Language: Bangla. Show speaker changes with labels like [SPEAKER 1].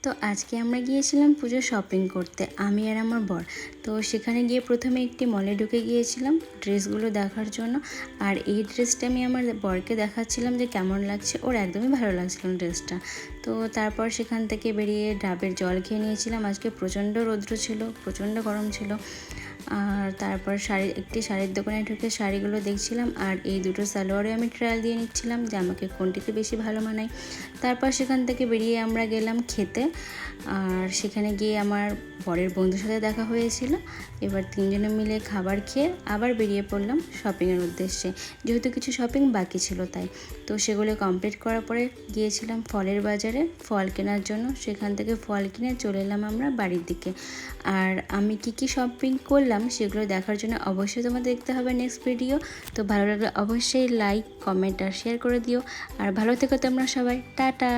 [SPEAKER 1] তো আজকে আমরা গিয়েছিলাম পুজো শপিং করতে, আমি আর আমার বর। তো সেখানে গিয়ে প্রথমে একটি মলে ঢুকে গিয়েছিলাম ড্রেসগুলো দেখার জন্য। আর এই ড্রেসটা আমি আমার বরকে দেখাচ্ছিলাম যে কেমন লাগছে, ওর একদমই ভালো লাগছিল ড্রেসটা। তো তারপর সেখান থেকে বেরিয়ে ডাবের জল খেয়ে নিয়েছিলাম। আজকে প্রচণ্ড রৌদ্র ছিল, প্রচণ্ড গরম ছিল। আর তারপর একটি শাড়ির দোকানে ঢুকে শাড়িগুলো দেখছিলাম, আর এই দুটো সালোয়ারে আমি ট্রায়াল দিয়ে নিচ্ছিলাম যে আমাকে কোনটিতে বেশি ভালো মানায়। তারপর সেখান থেকে বেরিয়ে আমরা গেলাম খেতে। আর সেখানে গিয়ে আমার বরের বন্ধুর সাথে দেখা হয়েছিল। এবার তিনজনে মিলে খাবার খেয়ে আবার বেরিয়ে পড়লাম শপিংয়ের উদ্দেশ্যে, যেহেতু কিছু শপিং বাকি ছিল তাই। তো সেগুলো কমপ্লিট করার পরে গিয়েছিলাম ফলের বাজারে ফল কেনার জন্য। সেখান থেকে ফল কিনে চলে এলাম আমরা বাড়ির দিকে। আর আমি কি শপিং করলাম সেগুলো দেখার জন্য অবশ্যই তোমাদের দেখতে হবে নেক্সট ভিডিও। তো ভালো লাগলে অবশ্যই লাইক, কমেন্ট আর শেয়ার করে দিও। আর ভালো থেকো তোমরা সবাই, টাটা।